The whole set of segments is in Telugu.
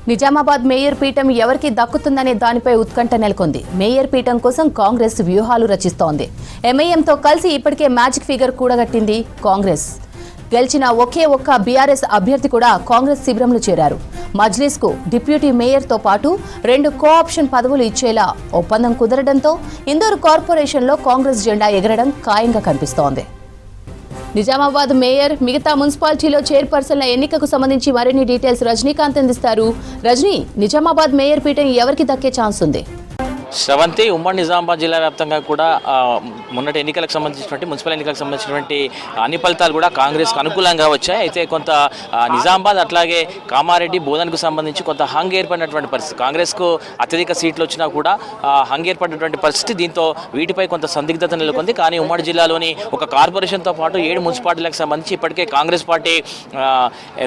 నిజామాబాద్ మేయర్ పీఠం ఎవరికి దక్కుతుందనే దానిపై ఉత్కంఠ నెలకొంది. మేయర్ పీఠం కోసం కాంగ్రెస్ వ్యూహాలు రచిస్తోంది. ఎంఐఎంతో కలిసి ఇప్పటికే మ్యాజిక్ ఫిగర్ కూడగట్టింది కాంగ్రెస్. గెలిచిన ఒకే ఒక్క బీఆర్ఎస్ అభ్యర్థి కూడా కాంగ్రెస్ శిబిరంలో చేరారు. మజ్లిస్కు డిప్యూటీ మేయర్తో పాటు 2 కోఆప్షన్ పదవులు ఇచ్చేలా ఒప్పందం కుదరడంతో ఇందూరు కార్పొరేషన్లో కాంగ్రెస్ జెండా ఎగరడం ఖాయంగా కనిపిస్తోంది. నిజామాబాద్ మేయర్, మిగతా మున్సిపాలిటీలో చైర్పర్సన్ల ఎన్నికకు సంబంధించి మరిన్ని డీటెయిల్స్ రజనీకాంత్ అందిస్తారు. రజనీ, నిజామాబాద్ మేయర్ పీఠం ఎవరికి దక్కే ఛాన్స్ ఉంది? శ్రవంతి, ఉమ్మడి నిజామాబాద్ జిల్లా వ్యాప్తంగా కూడా మొన్నటి ఎన్నికలకు సంబంధించినటువంటి మున్సిపల్ ఎన్నికలకు సంబంధించినటువంటి అన్ని ఫలితాలు కూడా కాంగ్రెస్కు అనుకూలంగా వచ్చాయి. అయితే కొంత నిజామాబాద్ అట్లాగే కామారెడ్డి, బోధన్కు సంబంధించి కొంత హంగ్ ఏర్పడినటువంటి పరిస్థితి. కాంగ్రెస్కు అత్యధిక సీట్లు వచ్చినా కూడా హంగ్ ఏర్పడినటువంటి పరిస్థితి. దీంతో వీటిపై కొంత సందిగ్ధత నెలకొంది. కానీ ఉమ్మడి జిల్లాలోని ఒక కార్పొరేషన్తో పాటు 7 మున్సిపాలిటీలకు సంబంధించి ఇప్పటికే కాంగ్రెస్ పార్టీ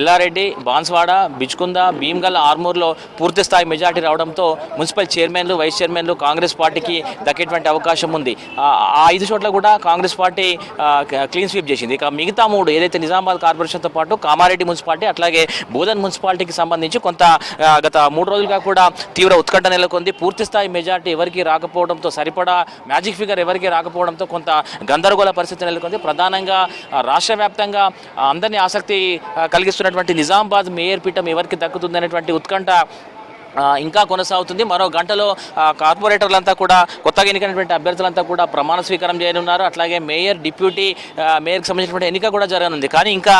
ఎల్లారెడ్డి, బాన్స్వాడ, బిచ్కుంద, భీమ్గల్, ఆర్మూర్లో పూర్తి స్థాయి మెజార్టీ రావడంతో మున్సిపల్ చైర్మన్లు, వైస్ చైర్మన్లు కాంగ్రెస్ పార్టీకి దక్కేటువంటి అవకాశం ఉంది. ఆ 5 చోట్ల కూడా కాంగ్రెస్ పార్టీ క్లీన్ స్వీప్ చేసింది. ఇక మిగతా 3 ఏదైతే నిజామాబాద్ కార్పొరేషన్తో పాటు కామారెడ్డి మున్సిపాలిటీ అట్లాగే బోధన్ మున్సిపాలిటీకి సంబంధించి కొంత గత 3 రోజులుగా కూడా తీవ్ర ఉత్కంఠ నెలకొంది. పూర్తి స్థాయి మెజార్టీ ఎవరికి రాకపోవడంతో, సరిపడా మ్యాజిక్ ఫిగర్ ఎవరికి రాకపోవడంతో కొంత గందరగోళ పరిస్థితి నెలకొంది. ప్రధానంగా రాష్ట్ర వ్యాప్తంగా అందరినీ ఆసక్తి కలిగిస్తున్నటువంటి నిజామాబాద్ మేయర్ పీఠం ఎవరికి దక్కుతుందనేటువంటి ఉత్కంఠ ఇంకా కొనసాగుతుంది. మరో గంటలో కార్పొరేటర్లంతా కూడా, కొత్తగా ఎన్నికైనటువంటి అభ్యర్థులంతా కూడా ప్రమాణ స్వీకారం చేయనున్నారు. అట్లాగే మేయర్, డిప్యూటీ మేయర్కి సంబంధించినటువంటి ఎన్నిక కూడా జరగనుంది. కానీ ఇంకా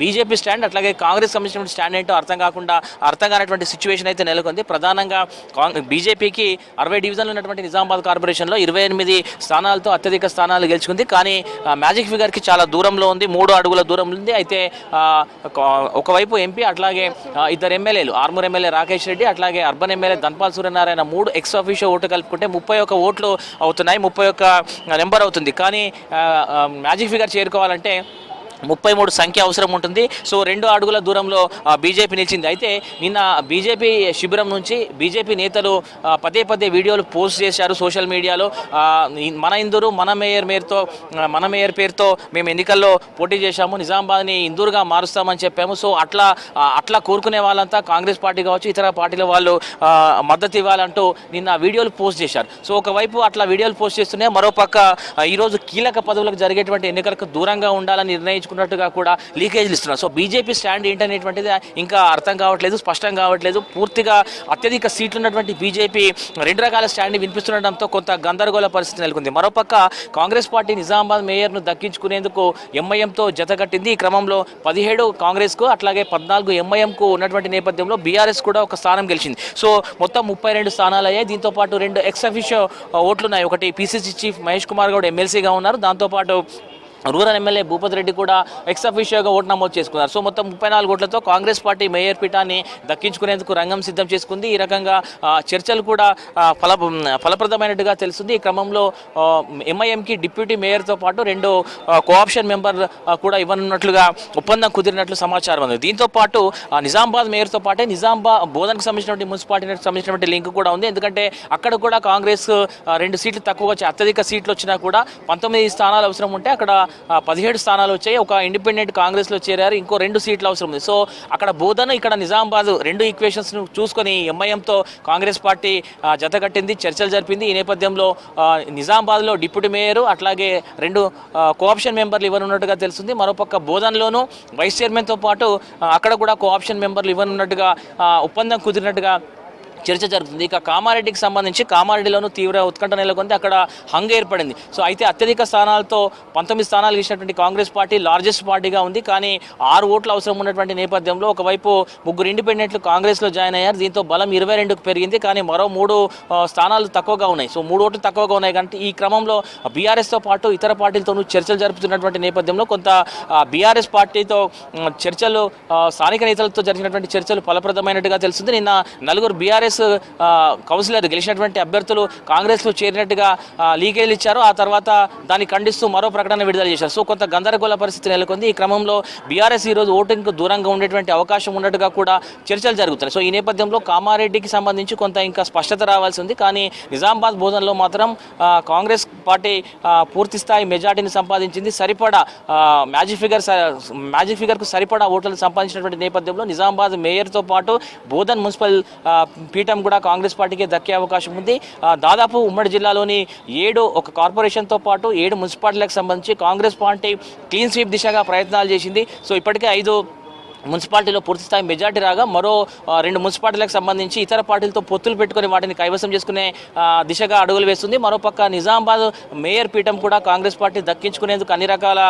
బీజేపీ స్టాండ్ అట్లాగే కాంగ్రెస్ సంబంధించినటువంటి స్టాండ్ ఏంటో అర్థం కానటువంటి సిచ్యువేషన్ అయితే నెలకొంది. ప్రధానంగా బీజేపీకి 60 డివిజన్లు ఉన్నటువంటి నిజామాబాద్ కార్పొరేషన్లో 28 స్థానాలతో అత్యధిక స్థానాలు గెలుచుకుంది. కానీ మ్యాజిక్ ఫిగర్కి చాలా దూరంలో ఉంది, 3 అడుగుల దూరంలో ఉంది. అయితే ఒకవైపు ఎంపీ అట్లాగే 2 ఎమ్మెల్యేలు, ఆర్మూర్ ఎమ్మెల్యే రాకేష్ రెడ్డి అట్లాగే urban MLA Dhanpal Suryanarayana 3 ex officio vote కలుపుకుంటే 31 ఓట్లు అవుతున్నాయి, 31 నెంబర్ అవుతుంది. కానీ మ్యాజిక్ ఫిగర్ చేరుకోవాలంటే 33 సంఖ్య అవసరం ఉంటుంది. సో 2 అడుగుల దూరంలో బీజేపీ నిలిచింది. అయితే నిన్న బీజేపీ శిబిరం నుంచి బీజేపీ నేతలు పదే వీడియోలు పోస్ట్ చేశారు సోషల్ మీడియాలో. మన ఇందూరు, మన మేయర్ పేరుతో మేము ఎన్నికల్లో పోటీ చేశాము, నిజామాబాద్ని ఇందూరుగా మారుస్తామని చెప్పాము. సో అట్లా కోరుకునే వాళ్ళంతా కాంగ్రెస్ పార్టీ కావచ్చు, ఇతర పార్టీల వాళ్ళు మద్దతు ఇవ్వాలంటూ నిన్న వీడియోలు పోస్ట్ చేశారు. సో ఒకవైపు అట్లా వీడియోలు పోస్ట్ చేస్తూనే మరోపక్క ఈరోజు కీలక పదవులకు జరిగేటువంటి ఎన్నికలకు దూరంగా ఉండాలని నిర్ణయించుకున్నట్టుగా కూడా లీకేజీలు ఇస్తున్నారు. సో బీజేపీ స్టాండ్ ఏంటనేటువంటిది ఇంకా అర్థం కావట్లేదు, స్పష్టం కావట్లేదు. పూర్తిగా అత్యధిక సీట్లు ఉన్నటువంటి బీజేపీ 2 రకాల స్టాండ్ వినిపిస్తుండటంతో కొంత గందరగోళ పరిస్థితి నెలకొంది. మరోపక్క కాంగ్రెస్ పార్టీ నిజామాబాద్ మేయర్ను దక్కించుకునేందుకు ఎంఐఎంతో జతకట్టింది. ఈ క్రమంలో 17 కాంగ్రెస్కు అట్లాగే 14 ఎంఐఎంకు ఉన్నటువంటి నేపథ్యంలో బీఆర్ఎస్ కూడా ఒక స్థానం గెలిచింది. సో మొత్తం 32 స్థానాలు అయ్యాయి. దీంతో పాటు 2 ఎక్స్ అఫీషియో ఓట్లున్నాయి. ఒకటి పీసీసీ చీఫ్ మహేష్ కుమార్ గౌడ్ ఎమ్మెల్సీగా ఉన్నారు. దాంతోపాటు రూరల్ ఎమ్మెల్యే భూపతి రెడ్డి కూడా ఎక్స్ అఫీషియోగా ఓటు నమోదు చేసుకున్నారు. సో మొత్తం 34 ఓట్లతో కాంగ్రెస్ పార్టీ మేయర్ పీఠాన్ని దక్కించుకునేందుకు రంగం సిద్ధం చేసుకుంది. ఈ రకంగా చర్చలు కూడా ఫలప్రదమైనట్టుగా తెలుస్తుంది. ఈ క్రమంలో ఎంఐఎంకి డిప్యూటీ మేయర్తో పాటు 2 కోఆప్షన్ మెంబర్ కూడా ఇవ్వనున్నట్లుగా ఒప్పందం కుదిరినట్లు సమాచారం ఉంది. దీంతో పాటు నిజామాబాద్ మేయర్తో పాటే బోధన్కు సంబంధించినటువంటి మున్సిపాలిటీకి సంబంధించినటువంటి లింక్ కూడా ఉంది. ఎందుకంటే అక్కడ కూడా కాంగ్రెస్ 2 సీట్లు తక్కువ వచ్చాయి. అత్యధిక సీట్లు వచ్చినా కూడా 19 స్థానాలు అవసరం ఉంటే అక్కడ 17 స్థానాలు వచ్చాయి. ఒక ఇండిపెండెంట్ కాంగ్రెస్లో చేరారు, ఇంకో 2 సీట్లు అవసరం ఉంది. సో అక్కడ బోధన, ఇక్కడ నిజామాబాద్ 2 ఈక్వేషన్స్ను చూసుకొని ఎంఐఎంతో కాంగ్రెస్ పార్టీ జతకట్టింది, చర్చలు జరిపింది. ఈ నేపథ్యంలో నిజామాబాద్లో డిప్యూటీ మేయర్ అట్లాగే 2 కోఆప్షన్ మెంబర్లు ఇవ్వనున్నట్టుగా తెలుస్తుంది. మరోపక్క బోధన్లోనూ వైస్ చైర్మన్తో పాటు అక్కడ కూడా కోఆప్షన్ మెంబర్లు ఇవ్వనున్నట్టుగా ఒప్పందం కుదిరినట్టుగా చర్చ జరుగుతుంది. ఇక కామారెడ్డికి సంబంధించి కామారెడ్డిలోనూ తీవ్ర ఉత్కంఠ నెలకొంది, అక్కడ హంగ్ ఏర్పడింది. సో అయితే అత్యధిక స్థానాలతో 19 స్థానాలు ఇచ్చినటువంటి కాంగ్రెస్ పార్టీ లార్జెస్ట్ పార్టీగా ఉంది. కానీ 6 ఓట్లు అవసరం ఉన్నటువంటి నేపథ్యంలో ఒకవైపు 3 ఇండిపెండెంట్లు కాంగ్రెస్లో జాయిన్ అయ్యారు. దీంతో బలం 22కు పెరిగింది. కానీ మరో 3 స్థానాలు తక్కువగా ఉన్నాయి. సో 3 ఓట్లు తక్కువగా ఉన్నాయి. కాబట్టి ఈ క్రమంలో బీఆర్ఎస్తో పాటు ఇతర పార్టీలతోనూ చర్చలు జరుపుతున్నటువంటి నేపథ్యంలో కొంత బీఆర్ఎస్ పార్టీతో చర్చలు, స్థానిక నేతలతో జరిగినటువంటి చర్చలు ఫలప్రదమైనట్టుగా తెలుస్తుంది. నిన్న 4 బీఆర్ఎస్ కాంగ్రెస్ కౌన్సిలర్ గెలిచినటువంటి అభ్యర్థులు కాంగ్రెస్లో చేరినట్టుగా లీకేజీలు ఇచ్చారు. ఆ తర్వాత దాన్ని ఖండిస్తూ మరో ప్రకటన విడుదల చేశారు. సో కొంత గందరగోళ పరిస్థితి నెలకొంది. ఈ క్రమంలో బీఆర్ఎస్ ఈరోజు ఓటింగ్కు దూరంగా ఉండేటువంటి అవకాశం ఉన్నట్టుగా కూడా చర్చలు జరుగుతున్నాయి. సో ఈ నేపథ్యంలో కామారెడ్డికి సంబంధించి కొంత ఇంకా స్పష్టత రావాల్సి ఉంది. కానీ నిజామాబాద్ బోధనలో మాత్రం కాంగ్రెస్ పార్టీ పూర్తి స్థాయి మెజార్టీని సంపాదించింది. సరిపడా మ్యాజిక్ ఫిగర్కు సరిపడా ఓట్లను సంపాదించినటువంటి నేపథ్యంలో నిజామాబాద్ మేయర్తో పాటు బోధన్ మున్సిపల్ పీఠం కూడా కాంగ్రెస్ పార్టీకి దక్కే అవకాశం ఉంది. దాదాపు ఉమ్మడి జిల్లాలోని 7 ఒక కార్పొరేషన్తో పాటు 7 మున్సిపాలిటీలకు సంబంధించి కాంగ్రెస్ పార్టీ క్లీన్ స్వీప్ దిశగా ప్రయత్నాలు చేసింది. సో ఇప్పటికే 5 మున్సిపాలిటీలో పూర్తి స్థాయి మెజార్టీ రాగా మరో 2 మున్సిపాలిటీలకు సంబంధించి ఇతర పార్టీలతో పొత్తులు పెట్టుకుని వాటిని కైవసం చేసుకునే దిశగా అడుగులు వేస్తుంది. మరోపక్క నిజామాబాద్ మేయర్ పీఠం కూడా కాంగ్రెస్ పార్టీ దక్కించుకునేందుకు అన్ని రకాల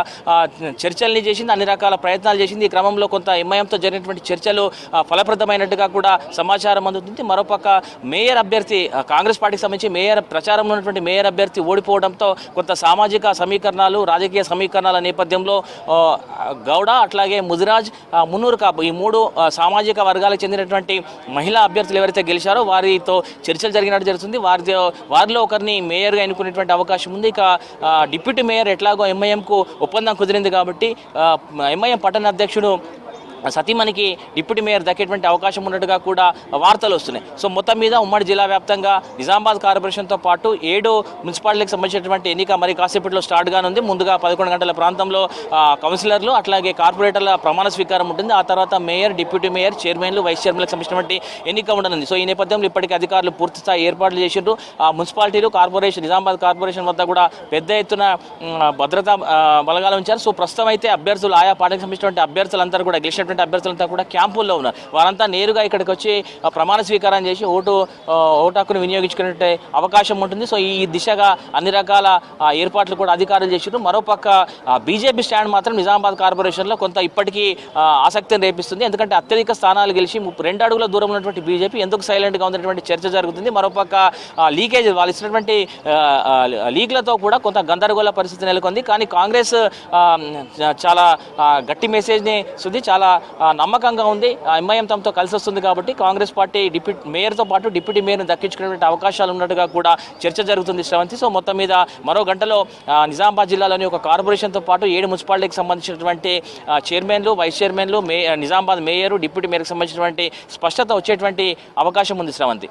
చర్చల్ని చేసింది, అన్ని రకాల ప్రయత్నాలు చేసింది. ఈ క్రమంలో కొంత ఎంఐఎంతో జరిగినటువంటి చర్చలు ఫలప్రదమైనట్టుగా కూడా సమాచారం అందుతుంది. మరోపక్క మేయర్ అభ్యర్థి కాంగ్రెస్ పార్టీకి సంబంధించి ప్రచారంలో ఉన్నటువంటి మేయర్ అభ్యర్థి ఓడిపోవడంతో కొంత సామాజిక సమీకరణాలు, రాజకీయ సమీకరణాల నేపథ్యంలో గౌడ అట్లాగే ముదిరాజ్, మున్నూరు కాపు ఈ 3 సామాజిక వర్గాలకు చెందినటువంటి మహిళా అభ్యర్థులు ఎవరైతే గెలిచారో వారితో చర్చలు జరిగినట్టు జరుగుతుంది. వారిలో ఒకరిని మేయర్గా ఎన్నుకునేటువంటి అవకాశం ఉంది. ఇక డిప్యూటీ మేయర్ ఎట్లాగో ఎంఐఎంకు ఒప్పందం కుదిరింది కాబట్టి ఎంఐఎం పట్టణ అధ్యక్షుడు సతీమణికి డిప్యూటీ మేయర్ దక్కేటువంటి అవకాశం ఉన్నట్టుగా కూడా వార్తలు వస్తున్నాయి. సో మొత్తం మీద ఉమ్మడి జిల్లా వ్యాప్తంగా నిజామాబాద్ కార్పొరేషన్తో పాటు 7 మున్సిపాలిటీలకు సంబంధించినటువంటి ఎన్నిక మరి కాసేపట్లో స్టార్ట్ కానుంది. ముందుగా 11 గంటల ప్రాంతంలో కౌన్సిలర్లు అట్లాగే కార్పొరేటర్ల ప్రమాణ స్వీకారం ఉంటుంది. ఆ తర్వాత మేయర్, డిప్యూటీ మేయర్, చైర్మన్లు, వైస్ చైర్మన్లకు సంబంధించినటువంటి ఎన్నిక ఉండనుంది. సో ఈ నేపథ్యంలో ఇప్పటికీ అధికారులు పూర్తి స్థాయి ఏర్పాట్లు చేసిండ్రు. మున్సిపాలిటీలు, కార్పొరేషన్, నిజామాబాద్ కార్పొరేషన్ వద్ద కూడా పెద్ద ఎత్తున భద్రతా బలగాలు ఉంచారు. సో ప్రస్తుతం అయితే అభ్యర్థులు, ఆయా పార్టీకి సంబంధించినటువంటి అభ్యర్థులందరూ కూడా గెలిచినటువంటి అభ్యర్థులంతా కూడా క్యాంపుల్లో ఉన్నారు. వారంతా నేరుగా ఇక్కడికి వచ్చి ప్రమాణ స్వీకారం చేసి ఓటు హక్కును వినియోగించుకునే అవకాశం ఉంటుంది. సో ఈ దిశగా అన్ని రకాల ఏర్పాట్లు కూడా అధికారులు చేశారు. మరోపక్క బీజేపీ స్టాండ్ మాత్రం నిజామాబాద్ కార్పొరేషన్లో కొంత ఇప్పటికీ ఆసక్తిని రేపిస్తుంది. ఎందుకంటే అత్యధిక స్థానాలు గెలిచి 2 అడుగుల దూరం ఉన్నటువంటి బీజేపీ ఎందుకు సైలెంట్గా ఉన్నటువంటి చర్చ జరుగుతుంది. మరోపక్క లీకేజ్, వాళ్ళు ఇచ్చినటువంటి లీక్లతో కూడా కొంత గందరగోళ పరిస్థితి నెలకొంది. కానీ కాంగ్రెస్ చాలా గట్టి మెసేజ్ని ఇస్తుంది, చాలా నమ్మకంగా ఉంది. ఎంఐఎం తమతో కలిసి వస్తుంది కాబట్టి కాంగ్రెస్ పార్టీ మేయర్తో పాటు డిప్యూటీ మేయర్ని దక్కించుకునే అవకాశాలు ఉన్నట్టుగా కూడా చర్చ జరుగుతుంది శ్రవంతి. సో మొత్తం మీద మరో గంటలో నిజామాబాద్ జిల్లాలోని ఒక కార్పొరేషన్తో పాటు 7 మున్సిపాలిటీకి సంబంధించినటువంటి చైర్మన్లు, వైస్ చైర్మన్లు, నిజామాబాద్ మేయర్, డిప్యూటీ మేయర్కి సంబంధించినటువంటి స్పష్టత వచ్చేటువంటి అవకాశం ఉంది శ్రవంతి.